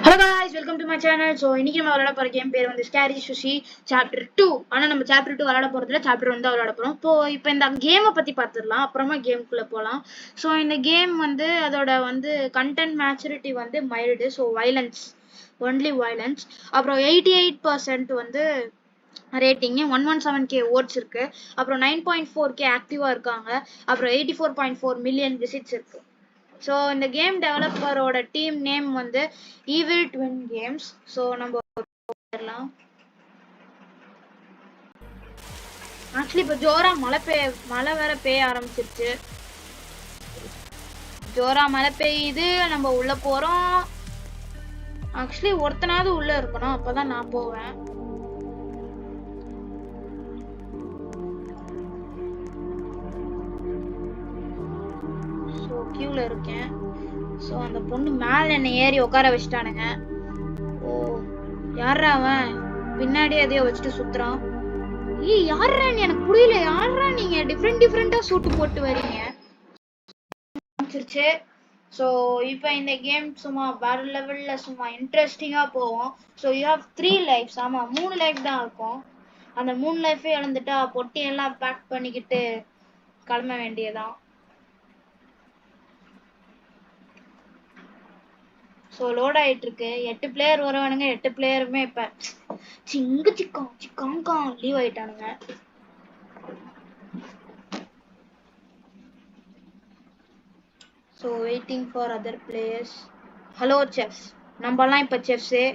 Hello guys, welcome to my channel. So இன்னைக்கு நம்ம விளையாட போற கேம் பேர் வந்து Scary Sushi Chapter 2. ஆனா நம்ம Chapter 2 விளையாட போறதுல Chapter 1 தான் விளையாட போறோம். இப்போ இந்த கேமை பத்தி பார்த்துடலாம். அப்புறமா கேமுக்குள்ள போலாம். So இந்த கேம் வந்து அதோட வந்து content maturity வந்து mild. So violence, only violence. அப்புறம் 88% வந்து ரேட்டிங் 117k votes இருக்கு. அப்புறம் 9.4k ஆக்டிவா இருக்காங்க. அப்புறம் 84.4 மில்லியன் விசிட்ஸ் இருக்கு. So in the game developer oda team name வந்து Evil Twin Games. So நம்ம போயிரலாம். Actually இப்ப ஜோரா மழை வேற பெய்ய ஆரம்பிச்சிருச்சு. ஜோரா மழை பெய்யுது, நம்ம உள்ள போறோம். Actually ஒருத்தனாவது உள்ள இருக்கணும், அப்பதான் நான் போவேன். கியூல இருக்கேன். சோ அந்த பொண்ணு மேல என்ன ஏறி உட்கார வச்சிட்டானுங்க. ஓ யாரா அவன் பின்னாடி எதையோ வச்சுட்டு சுத்துறான். ஏய் யாரா நீ, எனக்கு புரியல. யாரா நீங்க டிஃபரெண்டா சூட் போட்டு வரீங்க? சோ இப்போ இந்த கேம் சும்மா வேற லெவல்ல சும்மா இன்ட்ரெஸ்டிங்கா போகும். So you have 3 lifes. ஆமா 3 லைஃப் தான் இருக்கும். அந்த 3 லைஃபே இழந்துட்டா பொட்டி எல்லாம் பேக் பண்ணிக்கிட்டு கிளம்ப வேண்டியதான். சோ லோட் ஆயிட்டு இருக்கு. 8 பிளேயர் வருவானுங்க. 8 பிளேயருமே இப்ப சிக்காங்கா லீவ் ஆயிட்டானுங்க. So waiting for other players. Hello chefs, நம்மலாம் இப்ப செஃப்ஸே.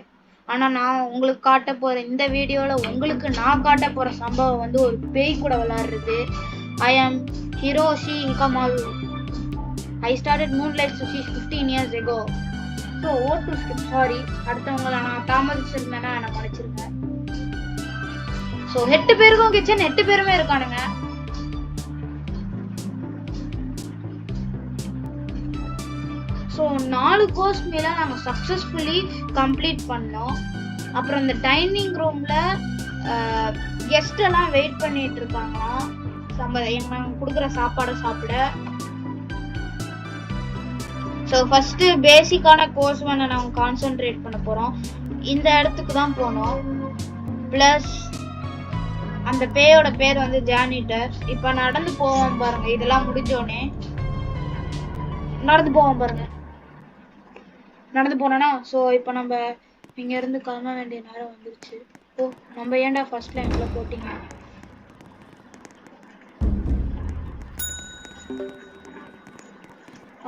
ஆனா நான் உங்களுக்கு காட்ட போற இந்த வீடியோல உங்களுக்கு நான் காட்ட போற சம்பவம் வந்து ஒரு பேய் கூட விளையாடுறது. ஐ ஆம் Hiroshi ஹிகமாரு. I started Moonlight Sushi 15 years ago. So what to skip, sorry. அடுத்தவங்கள நான் தாமதிச்சிருந்தேன்னா நான் மன்னிச்சிருங்க. சோ 8 பேருக்கும் கிச்சன், 8 பேருமே இருக்கானுங்க. சோ 4 கோர்ஸ் மேல நாங்க சக்சஸ்ஃபுல்லி கம்ப்ளீட் பண்ணோம். அப்புறம் இந்த டைனிங் ரூம்ல கெஸ்ட் எல்லாம் வெயிட் பண்ணிட்டு இருக்காங்களாம். நாங்க கொடுக்குற சாப்பாடை சாப்பிட. ஸோ ஃபர்ஸ்ட் பேசிக்கான கோர்ஸ் வந்து நாங்கள் கான்சென்ட்ரேட் பண்ண போகிறோம். இந்த இடத்துக்கு தான் போனோம். ப்ளஸ் அந்த பேயோட பேர் வந்து ஜானிட்டர். இப்போ நடந்து போவோம் பாருங்க. இதெல்லாம் முடிஞ்சோடனே நடந்து போவோம் பாருங்க. நடந்து போனோன்னா ஸோ இப்போ நம்ம இங்கேருந்து கிளம்ப வேண்டிய நேரம் வந்துருச்சு. ஓ நம்ம ஏன்டா ஃபர்ஸ்ட் லைன்ல போட்டிங்க?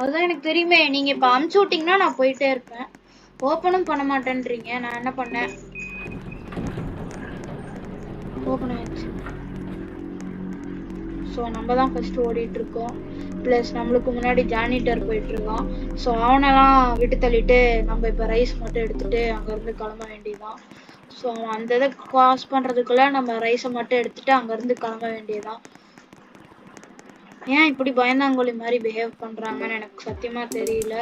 அதுதான் எனக்கு தெரியுமே. நீங்க இப்ப அமுச்சு விட்டீங்கன்னா நான் போயிட்டே இருப்பேன். ஓப்பனும் பண்ண மாட்டேன்றீங்க. நான் என்ன பண்ணேன்? ஓப்பன் ஆயிடுச்சு. ஸோ நம்ம தான் ஃபர்ஸ்ட் ஓடிட்டு இருக்கோம். ப்ளஸ் நம்மளுக்கு முன்னாடி ஜானிட்டர் போயிட்டு இருக்கோம். ஸோ அவனெல்லாம் விட்டு தள்ளிட்டு நம்ம இப்போ ரைஸ் மட்டும் எடுத்துட்டு அங்கேருந்து கிளம்ப வேண்டியதான். ஸோ அவன் அந்த இதை கிராஸ் பண்ணுறதுக்குள்ள நம்ம ரைஸை மட்டும் எடுத்துட்டு அங்கேருந்து கிளம்ப வேண்டியதான். ஏன் இப்படி பயந்தாங்கோலி மாதிரி பிஹேவ் பண்றாங்கன்னு எனக்கு சத்தியமா தெரியல.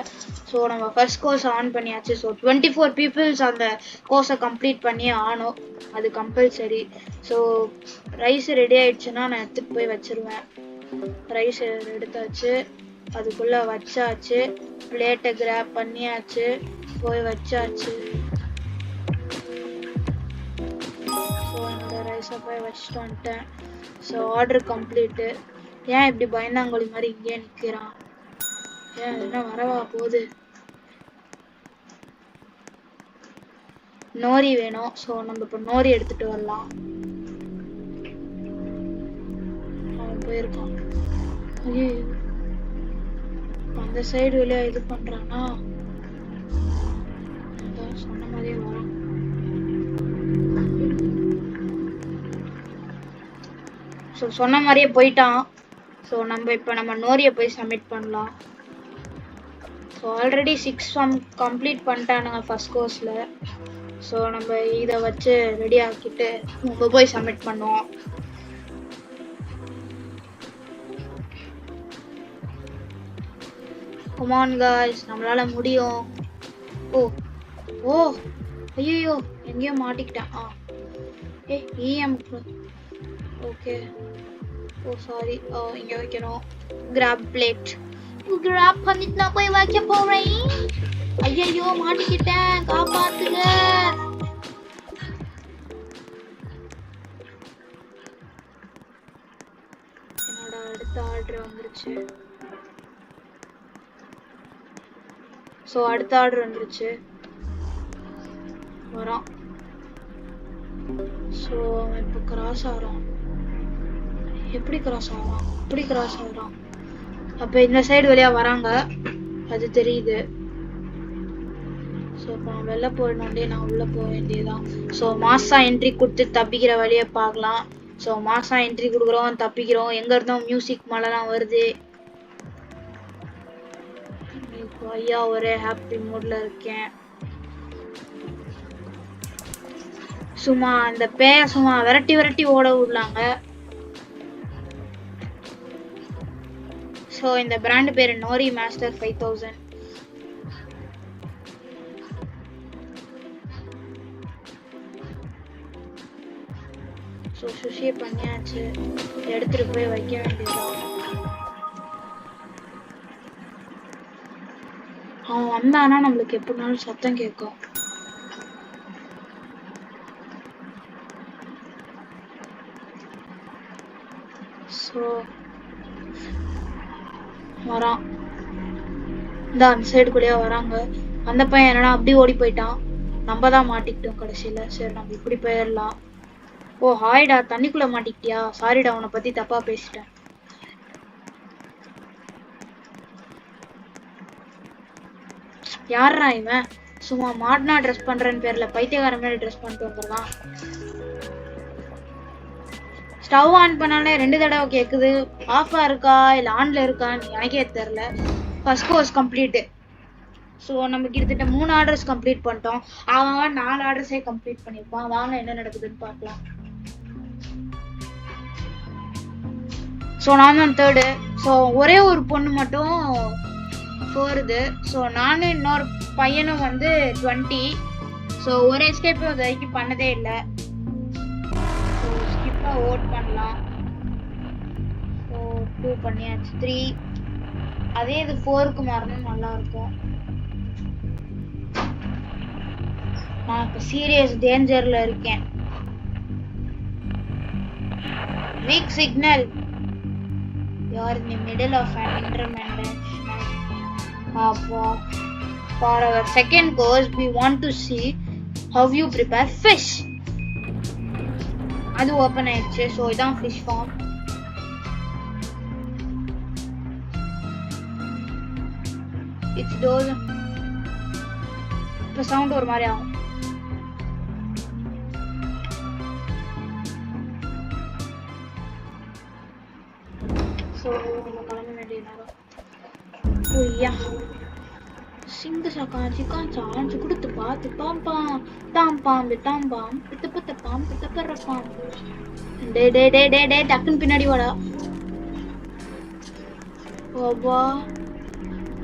ஸோ நம்ம ஃபர்ஸ்ட் கோர்ஸ் ஆன் பண்ணியாச்சு. ஸோ 24 பீப்புள்ஸ் அந்த கோர்ஸை கம்ப்ளீட் பண்ணி ஆனோம். அது கம்பல்சரி. ஸோ ரைஸ் ரெடி ஆயிடுச்சுன்னா நான் எடுத்துட்டு போய் வச்சிருவேன். ரைஸ் எடுத்தாச்சு, அதுக்குள்ள வச்சாச்சு, பிளேட்டை கிராப் பண்ணியாச்சு, போய் வச்சாச்சு. ஸோ என்னோட ரைஸை போய் வச்சுட்டு வந்துட்டேன். So order complete. ஏன் இப்படி பயந்தாங்கோலி மாதிரி இங்கே நிக்கிறான்? ஏன் என்ன வரவா போகுது? நோரி வேணும். ஸோ நம்ம இப்போ நோரி எடுத்துட்டு வரலாம். அவன் போயிருக்கான். ஐயோ அந்த சைடு வழியா இது பண்றானா? சொன்ன மாதிரியே வரான். ஸோ சொன்ன மாதிரியே போயிட்டான். ஸோ நம்ம இப்போ நம்ம நோரியை போய் சப்மிட் பண்ணலாம். ஸோ ஆல்ரெடி 6 சம் கம்ப்ளீட் பண்ணிட்டானுங்க ஃபர்ஸ்ட் கோர்ஸில். ஸோ நம்ம இதை வச்சு ரெடி ஆக்கிட்டு நம்ம போய் சப்மிட் பண்ணுவோம். கம் ஆன் गाइस, நம்மளால முடியும். ஓ ஓ ஐயோ எங்கேயோ மாட்டிக்கிட்டேன். EM okay. Oh sorry. இங்க வைக்கணும். Graph plate. கிராப் பண்ணிட்டு நான் போய் வைக்க போறேன். ஐயோ மாட்டிக்கிட்டேன், காப்பா. வந்துருச்சு. ஸோ அடுத்த ஆர்டர் வந்துருச்சு. வரான். ஸோ அவன் இப்போ கிராஸ் ஆகிறான். எப்படி கிராஸ் ஆகிறான்? இப்படி கிராஸ் ஆகிறான். அப்போ இந்த சைடு வழியாக வராங்க, அது தெரியுது. ஸோ இப்போ நான் வெளில போயிடணுண்டே நான் உள்ளே போக வேண்டியதுதான். ஸோ மாசா என்ட்ரி கொடுத்து தப்பிக்கிற வழியை பார்க்கலாம். ஸோ மாசா என்ட்ரி கொடுக்குறோம், தப்பிக்கிறோம். எங்கே இருந்தோம் மியூசிக் மழைலாம் வருது. இப்போ ஐயா ஒரே ஹாப்பி மூட்ல இருக்கேன். சும்மா அந்த பேய சும்மா விரட்டி விரட்டி ஓட விடலாங்க. ஸோ இந்த பிராண்ட் பேர் நோரி மாஸ்டர் 5000. ஸோ சுஷியை பண்ணியாச்சு, எடுத்துட்டு போய் வைக்க வேண்டியதான். அவன் வந்தானா நம்மளுக்கு எப்படினாலும் சத்தம் கேட்கும். ஸோ வரான். இந்த அந்த சைடுக்குள்ளேயே வராங்க. அந்த பையன் என்னன்னா அப்படி ஓடி போயிட்டான். நம்ம தான் மாட்டிக்கிட்டோம் கடைசியில. சரி நம்ம இப்படி போயிடலாம். ஓ ஹாய்டா, தண்ணிக்குள்ள மாட்டிக்கிட்டியா? சாரிடா, உன்னை பத்தி தப்பா பேசிட்டேன். யாரா இவன்? சும்மா மாடனா ட்ரெஸ் பண்றேன்னு பேர்ல பைத்தியக்கார மாதிரி ட்ரெஸ் பண்ணிட்டு வந்துடலாம். ஸ்டவ் ஆன் பண்ணாலே 2 தடவை கேக்குது. ஆஃபா இருக்கா இல்ல ஆன்ல இருக்கான்னு எனக்கே தெரியல. First course complete. ஸோ நம்ம கிட்டத்தட்ட 3 ஆர்டர்ஸ் கம்ப்ளீட் பண்ணிட்டோம். அவன் 4 ஆர்டர்ஸே கம்ப்ளீட் பண்ணியிருப்பான். வாங்க என்ன நடக்குதுன்னு பார்க்கலாம். ஸோ நான் தான் 3rd. ஸோ ஒரே ஒரு பொண்ணு மட்டும் 4th. ஸோ நானும் இன்னொரு பையனும் வந்து 20. ஸோ ஒரு எஸ்கேப் இது வரைக்கும் பண்ணதே இல்லை. ஸோ ஸ்கிப்பாக ஓட் பண்ணலாம். ஸோ 2 பண்ணியாச்சு. 3 அதே இது 4க்கு மாறணும், நல்லா இருக்கும். நான் இப்போ சீரியஸ் டேஞ்சர்ல இருக்கேன். Week signal. You are in the middle of an intervention. For our second course, we want to see how you prepare fish. அது ஓபன் ஆயிடுச்சு. ஸோ இதான் ஃபிஷ் ஃபார்ம். It's dose. இப்போ சவுண்ட் ஒரு மாதிரி ஆகும். ஸோ நம்ம கிளம்ப வேண்டிய நேரம். ஐயா சிங்க சக்கா சிக்கான் சாஞ்சு கொடுத்து பார்த்து பாம்பாம் தாம் பாம்பு தாம் பாம் பித்த பித்த பாம் பித்த பெற பாம்பு. டே டே டே டே டே டக்குன்னு பின்னாடி வாடா. ஓபா,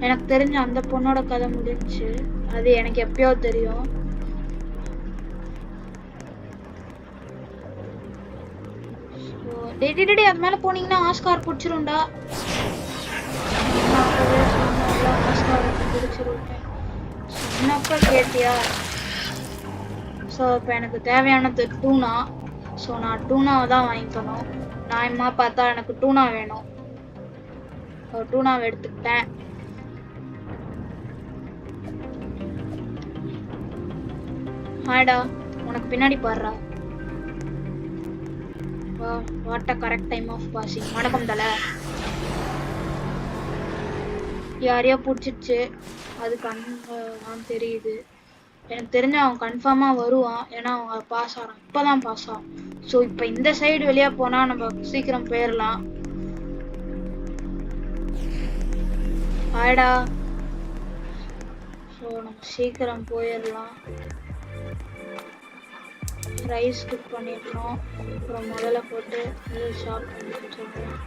எனக்கு தெரிஞ்ச அந்த பொண்ணோட கதை முடிஞ்சுச்சு. அது எனக்கு எப்பயோ தெரியும். டே டே டே அது மேல போனீங்கன்னா ஆஸ்கார் பிடிச்சிரும்டா. என்னப்பா கேட்டியா? ஸோ இப்போ எனக்கு தேவையானது டூனா. ஸோ நான் டூனாவை தான் வாங்கிக்கணும். நான் இம்மா பார்த்தா எனக்கு டூனா வேணும். டூனாவை எடுத்துக்கிட்டேன். ஹாய்டா, உனக்கு பின்னாடி பாடுறா. What a correct time of passing. வணக்கம் தல. யாரையோ பிடிச்சிடுச்சு. அது நான் தெரியுது. எனக்கு தெரிஞ்ச அவன் கன்ஃபார்மா வருவான். ஏன்னா அவன் பாஸ் ஆகிறான். இப்போதான் பாஸ் ஆகும். ஸோ இப்போ இந்த சைடு வெளியே போனா நம்ம சீக்கிரம் போயிடலாம். ஆயிடா. ஸோ நம்ம சீக்கிரம் போயிடலாம். ரைஸ் குக் பண்ணிடணும். அப்புறம் முதல்ல போட்டு ஷாப் பண்ணிட்டு சொல்றேன்.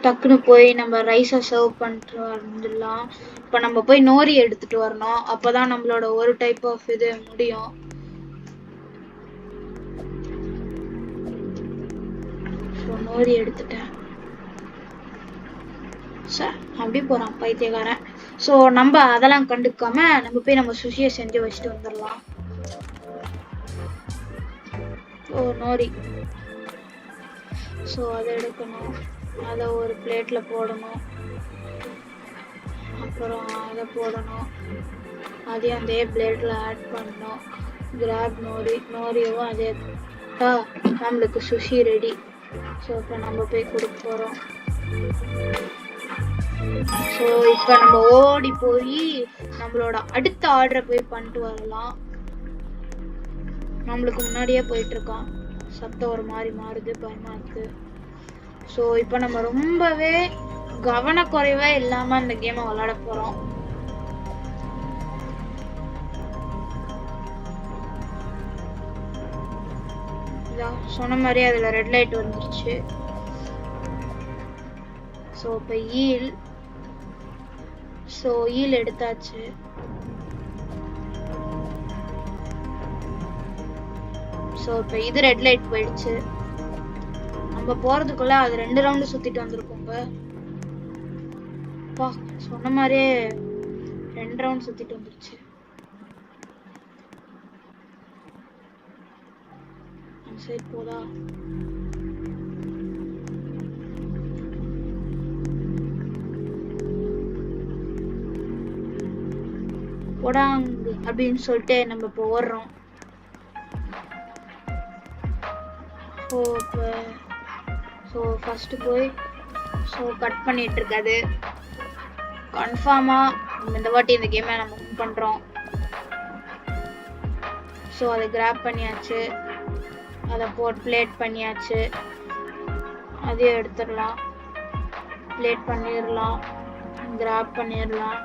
டக்குன்னு போய் நம்ம ரைஸை சர்வ் பண்ணிட்டு வந்துடலாம். இப்போ நம்ம போய் நோரி எடுத்துட்டு வரணும். அப்போதான் நம்மளோட ஒரு டைப் ஆஃப் இது முடியும். ஸோ நோரி எடுத்துட்டேன். சார் அப்படி போகிறான் பைத்தியக்காரன். ஸோ நம்ம அதெல்லாம் கண்டுக்காம நம்ம போய் நம்ம சுஷியை செஞ்சு வச்சுட்டு வந்துடலாம். ஓ நோரி ஸோ அதை எடுக்கணும், அதை ஒரு பிளேட்ல போடணும், அப்புறம் அதை போடணும், அதையும் அதே பிளேட்ல ஆட் பண்ணணும். கிராப் நோரியோவும் அதே நம்மளுக்கு சுஷி ரெடி. ஸோ இப்போ நம்ம போய் கொடுக்க போகிறோம். ஸோ இப்போ நம்ம ஓடி போய் நம்மளோட அடுத்த ஆர்டரை போய் பண்ணிட்டு வரலாம். நம்மளுக்கு முன்னாடியே போயிட்டு இருக்கான், சத்தம் ஒரு மாதிரி மாறுது, பயமா இருக்கு. ஸோ இப்போ நம்ம ரொம்பவே கவனக்குறைவா இல்லாம இந்த கேமை விளையாட போறோம். சொன்ன மாதிரி அதுல ரெட் லைட் வந்துருச்சு. ஸோ இப்போ ஈல் எடுத்தாச்சு. ஸோ இப்போ இது ரெட் லைட் போயிடுச்சு. நம்ம போறதுக்குள்ள அது 2 ரவுண்டு சுத்திட்டு வந்திருக்கோங்க. பா சொன்ன மாதிரியே 2 ரவுண்ட் சுத்திட்டு வந்துருச்சு. சைட் போதா? போடாங்க அப்படின்னு சொல்லிட்டு நம்ம இப்போ ஓடுறோம். ஸோ ஃபர்ஸ்ட் போய் கட் பண்ணிட்டு இருக்காது. கன்ஃபார்மா நம்ம இந்த வாட்டி இந்த கேமை நம்ம வின் பண்றோம். ஸோ அதை கிராப் பண்ணியாச்சு, அதை பிளேட் பண்ணியாச்சு, அதையும் எடுத்துடலாம், பிளேட் பண்ணிடலாம், கிராப் பண்ணிடலாம்,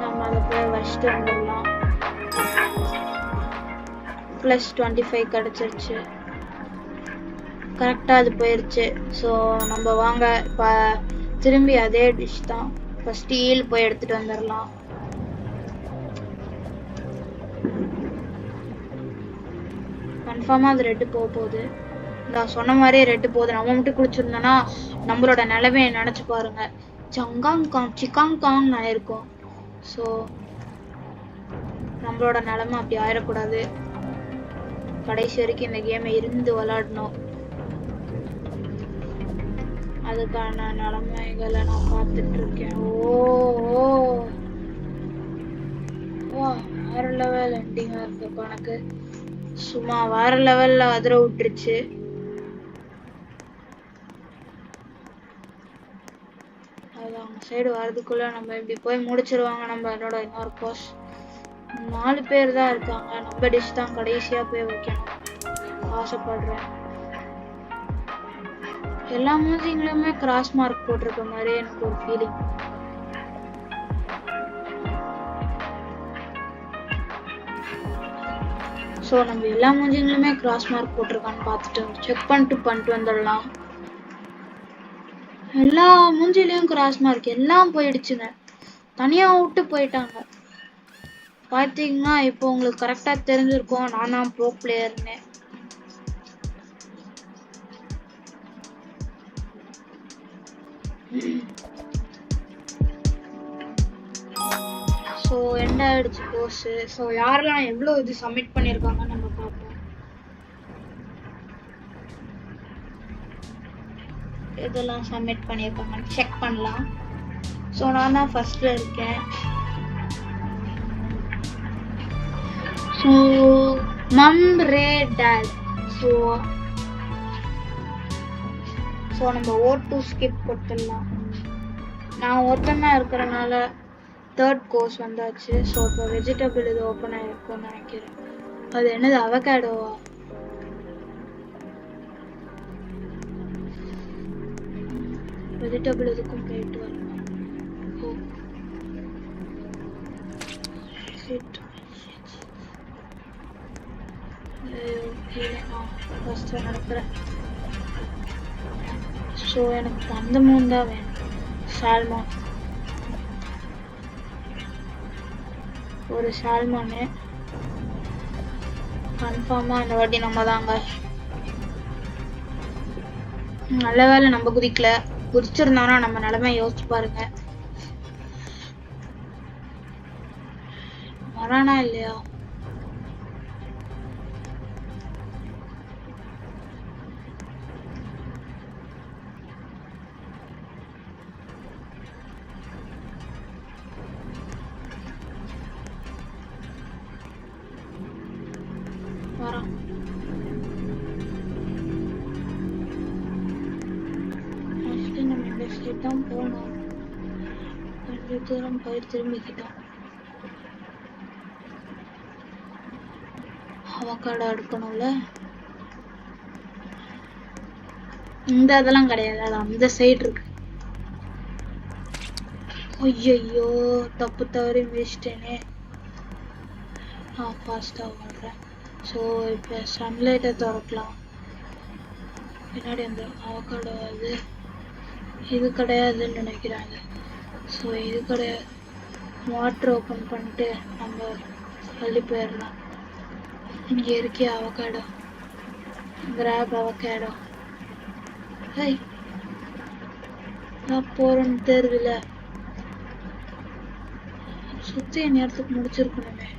நம்ம அதை போய் வச்சுட்டு வந்துடலாம். +25 கிடைச்சிருச்சு, கரெக்டாக அது போயிடுச்சு. ஸோ நம்ம வாங்க இப்போ திரும்பி அதே டிஷ் தான், ஃபர்ஸ்ட் ஈல் போய் எடுத்துட்டு வந்துடலாம். கன்ஃபார்மா அது ரெட்டு போகுது. நான் சொன்ன மாதிரியே ரெட்டு போகுது. நம்ம மட்டும் குளிச்சிருந்தோம்னா நம்மளோட நிலைமையை நினைச்சு பாருங்க, சிக்காங்காங் ஆயிருக்கும். ஸோ நம்மளோட நிலைமை அப்படி ஆயிடக்கூடாது. கடைசி வரைக்கும் இந்த கேமை இருந்து விளையாடணும். அதுக்கான நிலைமைகளை நான் பார்த்துட்டு இருக்கேன். வேற லெவல் எண்டிங்கா இருக்கு எனக்கு, சும்மா வேற லெவல்ல அதிர விட்டுருச்சு. அது அவங்க சைடு வர்றதுக்குள்ள நம்ம இப்படி போய் முடிச்சிருவாங்க. நம்ம என்னோட இன்னொரு கோர்ஸ் 4 பேர் தான் இருக்காங்க. நம்ம டிஷ் தான் கடைசியா போய் வைக்கணும் ஆசைப்படுறேன். எல்லா மூவிங்லயுமே கிராஸ் மார்க் போட்டிருக்க மாதிரி எனக்கு ஒரு ஃபீலிங். ஸோ நம்ம எல்லா மூஞ்சிங்களுமே கிராஸ் மார்க் போட்டிருக்கான்னு பார்த்துட்டு செக் பண்ணிட்டு வந்துடலாம். எல்லா மூஞ்சிலையும் கிராஸ் மார்க் எல்லாம் போயிடுச்சுங்க, தனியா விட்டு போயிட்டாங்க. பார்த்தீங்கன்னா இப்போ உங்களுக்கு கரெக்டா தெரிஞ்சிருக்கும் நான் தான் ப்ரோ பிளேயர்னு. ஸோ எண்ட் ஆயிடுச்சு கோர்ஸ். ஸோ யாரெல்லாம் எவ்வளோ இது சப்மிட் பண்ணியிருக்காங்கன்னு நம்ம பார்ப்போம். இதெல்லாம் சப்மிட் பண்ணியிருக்காங்கன்னு செக் பண்ணலாம். ஸோ நான் தான் ஃபர்ஸ்ட்ல இருக்கேன். ஸோ மம் ரே டேட். ஸோ நம்ம O2 ஸ்கிப் கொடுத்துடலாம். நான் ஒருத்தனா இருக்கிறனால 3rd கோர்ஸ் வந்தாச்சு. ஸோ இப்போ வெஜிடபிள் இது ஓப்பன் ஆகிருக்கும்னு நினைக்கிறேன். அது என்னது, அவகேடோவா? வெஜிடபிள் இதுக்கும் போயிட்டு வரணும். நடக்கிறேன். ஸோ எனக்கு அந்த 3 தான் வேணும். சால்மான், ஒரு சால்மானு கன்ஃபார்மா இந்த வாட்டி நம்ம தாங்க. நல்ல வேலை நம்ம குதிக்கல, குதிச்சிருந்தோம்னா நம்ம நிலைமை யோசிச்சு பாருங்க. வரானா இல்லையா? போனோம். கொஞ்சம் தூரம் போய் திரும்பிக்கிட்டோம். அவக்காடோ எடுக்கணும்ல. இந்த அதெல்லாம் கிடையாது, அது அந்த சைடு இருக்கு. ஐயோ தப்பு தவறி மிதிச்சிட்டேனே. ஃபாஸ்டா ஓடுறேன். ஸோ இப்போ சன்லைட்டை திறக்கலாம். பின்னாடி அந்த அவக்காடோ இது கிடையாதுன்னு நினைக்கிறாங்க. ஸோ இது கிடையாது. வாட்டர் ஓப்பன் பண்ணிட்டு நம்ம தள்ளி போயிடலாம். இங்கே இருக்கே அவக்காடோ. Graph avocado. ஹை நான் போறேன்னு தெரியுதுல. சுத்தி என் நேரத்துக்கு முடிச்சிருக்கணுமே.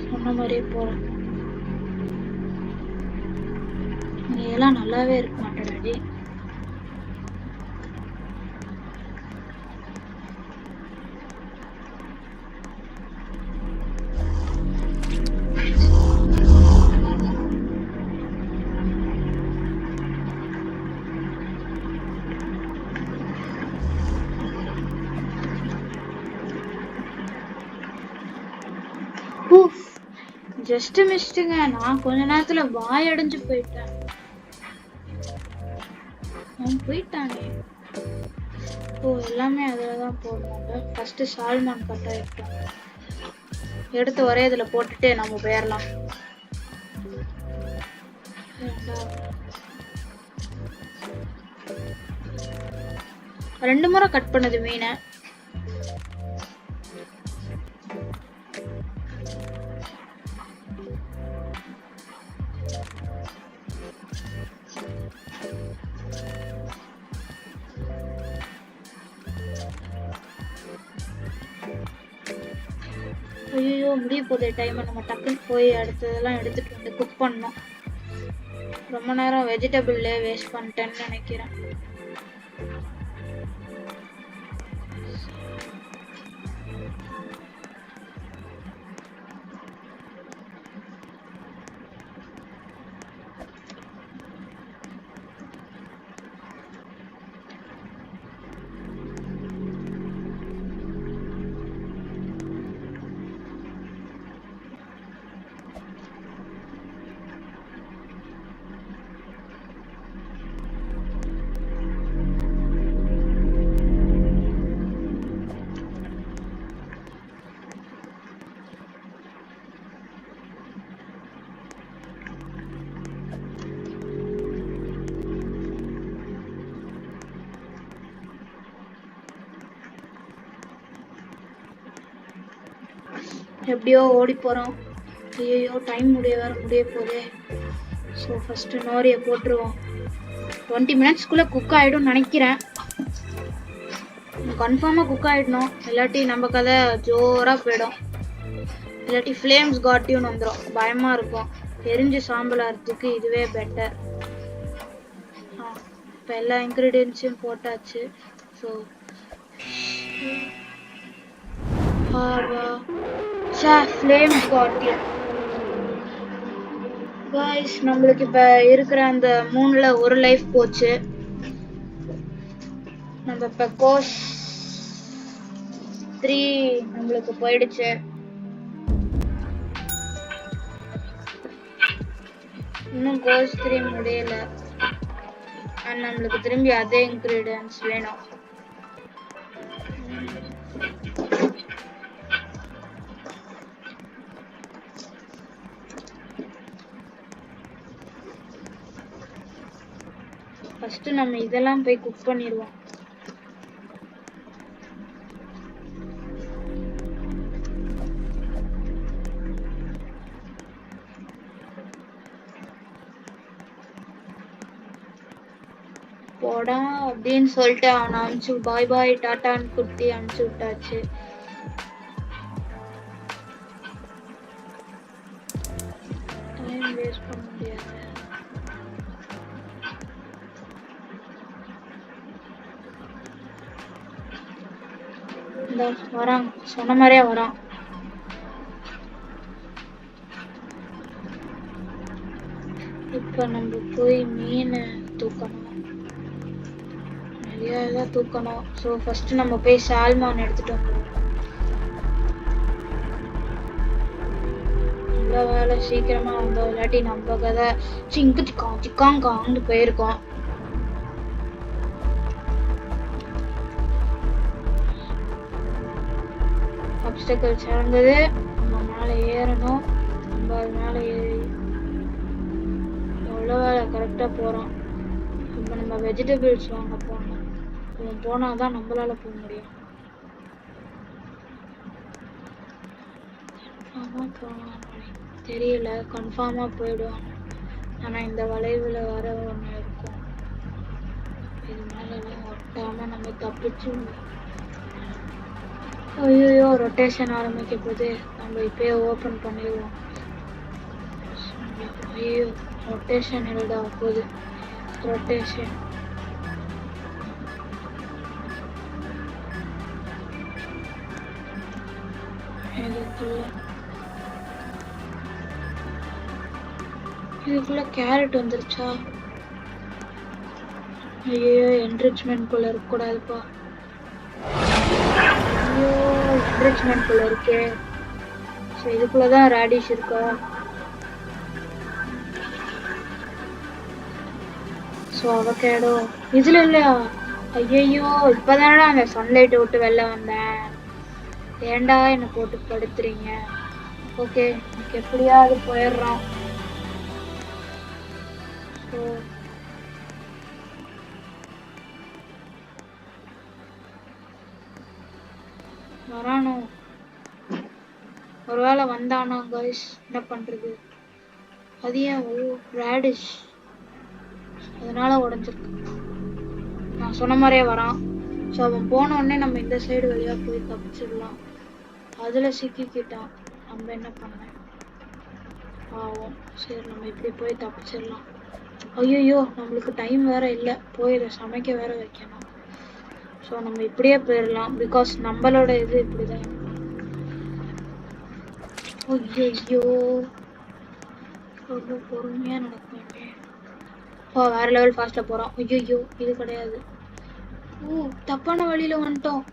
சொன்ன மாதிரியே போறேன். நீ எல்லாம் நல்லாவே இருக்க மாட்டேடாடி. ஜஸ்ட் மிஸ்டுங்க. நான் கொஞ்ச நேரத்துல வாய் அடைஞ்சு போயிட்டேன். அவன் போயிட்டானே. ஓ எல்லாமே அதுலதான் போடணும். ஃபர்ஸ்ட் சால்மான் கட்டை எடுத்து ஒரே இதுல போட்டுட்டு நம்ம போயிடலாம். ரெண்டு முறை கட் பண்ணது மீனை. ஐயோ முடிய போதே டைம். நம்ம டக்குன்னு போய் அடுத்ததெல்லாம் எடுத்துட்டு வந்து குக் பண்ணோம். ரொம்ப நேரம் வெஜிடபிள்ல வேஸ்ட் பண்ணிட்டேன்னு நினைக்கிறேன். எப்படியோ ஓடி போறோம். ஐயோ டைம் முடிய போதே. ஸோ ஃபர்ஸ்ட் நோரியை போட்டுருவோம். 20 மினிட்ஸ்க்குள்ள குக் ஆயிடும் நினைக்கிறேன். கன்ஃபார்மா குக் ஆயிடணும். இல்லாட்டி நம்ம கதை ஜோரா போயிடும். இல்லாட்டி ஃப்ளேம்ஸ் காட்டியும் வந்துடும். பயமா இருக்கும். எரிஞ்சு சாம்பலாகிறதுக்கு இதுவே பெட்டர். இப்போ எல்லா இன்க்ரீடியன்ஸையும் போட்டாச்சு. ஸோ ஃப்ளேம்ஸ் காட்டியும் गाइस நம்மளுக்கு இப்ப இருக்கிற அந்த 3ல ஒரு லைஃப் போச்சு. நம்ம இப்ப கோஸ் 3 நம்மளுக்கு போயிடுச்சு. இன்னும் கோஸ் 3 முடியல. நம்மளுக்கு திரும்பி அதே இன்கிரிடியன்ட்ஸ் வேணும். ஃபர்ஸ்ட் நம்ம இதெல்லாம் போய் குக் பண்ணிடுவோம். போடா அப்படின்னு சொல்லிட்டு அவனை அனுப்பிச்சு பாய் பாய் டாட்டான்னு குட்டி அனுப்பிச்சு விட்டாச்சு. டைம் வேஸ்ட் பண்ண முடியாது. வரான் சொன்ன மாதிரியே வரான். இப்ப நம்ம போய் மீன் தூக்கணும், நிறைய இதான் தூக்கணும். ஸோ ஃபர்ஸ்ட் நம்ம போய் சால்மான் எடுத்துட்டு வந்துடுவோம். நல்ல வேலை சீக்கிரமா வந்தோம், இல்லாட்டி நம்ம கதை சிங்கு சிக்காங்காங்கு போயிருக்கோம். அப்டக்கல்ஸ் இறங்குது, நம்ம மேலே ஏறணும். நம்ம அது மேலே ஏறி எவ்வளோ வேலை கரெக்டாக போகிறோம். இப்போ நம்ம வெஜிடபிள்ஸ் வாங்க போகணும். இவன் போனால் தான் நம்மளால போக முடியும். தெரியல, கன்ஃபார்மாக போயிடுவான். ஆனால் இந்த வளைவில் வர ஒன்று இருக்கும், இது மேலெல்லாம் ஒட்டாமல் நம்ம தப்பிச்சு. ஐயோ ரொட்டேஷன் ஆரம்பிக்க போது, நம்ம இப்பயே ஓப்பன் பண்ணிடுவோம். ஐயோ ரொட்டேஷன் எழுதா போகுது, ரொட்டேஷன். இதுக்குள்ள கேரட் வந்துருச்சா? ஐயோ என்ரிச்மெண்ட் குள்ள இருக்க கூடாதுப்பா. ஐயோ என்ரிச்மெண்ட் குள்ள இருக்கே. சரி இதுக்குள்ளதான் ரேடிஷ் இருக்கா? ஸோ அவகேடோ இதுல இல்லையா? ஐயோ இப்பதானடா அந்த சன்லைட் விட்டு வெளில வந்தேன், ஏண்டா என்ன போட்டு படுத்துறீங்க? ஓகே எப்படியாவது போயிடுறோம். வரானோ? ஒருவேளை வந்தானா கைஸ், என்ன பண்றது? அது ஏன்? ஓ ரேடிஷ், அதனால உடஞ்சிருக்கு. நான் சொன்ன மாதிரியே வரான். ஸோ அவன் போன உடனே நம்ம இந்த சைடு வழியா போய் தப்பிச்சிடலாம். அதுல சிக்கிக்கிட்டான், நம்ம என்ன பண்ண பாவம். சரி நம்ம இப்படி போய் தப்பிச்சிடலாம். ஐயோ நம்மளுக்கு டைம் வேற இல்லை, போய் இதை சமைக்க வேற வைக்கணும். ஸோ நம்ம இப்படியே போயிடலாம், பிகாஸ் நம்மளோட இது இப்படிதான். ஐயோ ரொம்ப பொறுமையா நடக்கும். ஓ வேற லெவல் ஃபாஸ்டா போறோம். ஐயோ இது கிடையாது. ஓ தப்பான வழியில வந்துட்டோம்.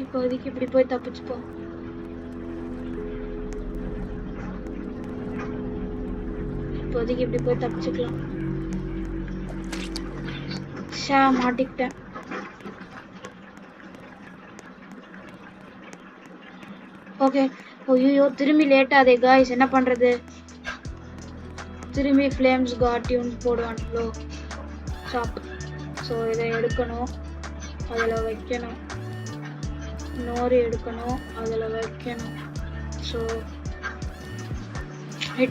இப்போதைக்கு இப்படி போய் தப்பிச்சுப்போம். இப்போதைக்கு இப்படி போய் தப்பிச்சுக்கலாம். மாட்டிக்கிட்டேன். ஓகே. ஐயோ திரும்பி லேட் ஆதே காய்ஸ், என்ன பண்றது? திரும்பி ஃப்ளேம்ஸ் காட் டியூன்ஸ் போடுவானுங்களோ? ஷாப். ஸோ இதை எடுக்கணும், அதில் வைக்கணும். நோரி எடுக்கணும், அதில் வைக்கணும். ஸோ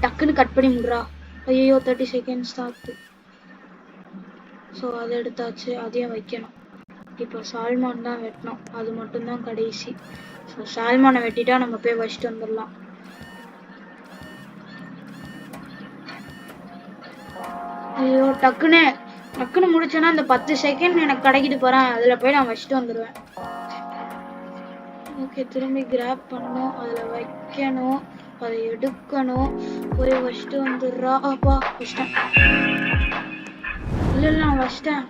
டக்குன்னு கட் பண்ணி முடுறா. ஐயோ 30 செகண்ட்ஸ் தான் இருக்கு. ஸோ அதை எடுத்தாச்சு, அதையும் வைக்கணும். இப்போ சால்மான் தான் வெட்டணும், அது மட்டும்தான் கடைசி. ஸோ சால்மானை வெட்டிட்டா நம்ம போய் வச்சுட்டு வந்துடலாம். ஐயோ டக்குன்னு முடிச்சேன்னா அந்த 10 செகண்ட் எனக்கு கிடைக்கிட்டு போறேன், அதில் போய் நான் வச்சுட்டு வந்துடுவேன். ஓகே திரும்பி கிராப் பண்ணணும், அதில் வைக்கணும், அதை எடுக்கணும், போய் வச்சுட்டு வந்துடுறா. அப்பா வச்சிட்டேன். இல்லை நான் வச்சிட்டேன்.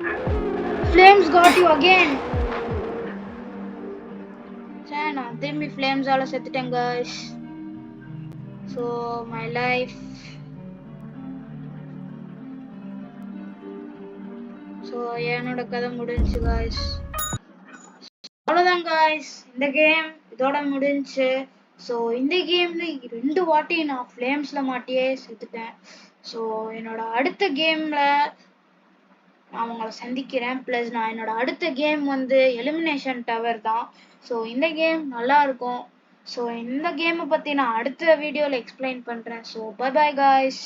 Flames got you again. சரி நான் திரும்பி ஃப்ளேம்ஸால செத்துட்டேன் guys. So my life. So என்னோட கதை முடிஞ்சு காய்ஸ். அவ்வளோதான் காய்ஸ், இந்த கேம் இதோட முடிஞ்சு. ஸோ இந்த கேம்ல 2 வாட்டி நான் ஃப்ளேம்ஸ்ல மாட்டியே செத்துட்டேன். ஸோ என்னோட அடுத்த கேம்ல நான் உங்களை சந்திக்கிறேன். ப்ளஸ் நான் என்னோட அடுத்த கேம் வந்து எலிமினேஷன் டவர் தான். ஸோ இந்த கேம் நல்லா இருக்கும். ஸோ இந்த கேமை பற்றி நான் அடுத்த வீடியோவில் எக்ஸ்பிளைன் பண்ணுறேன். So bye bye guys.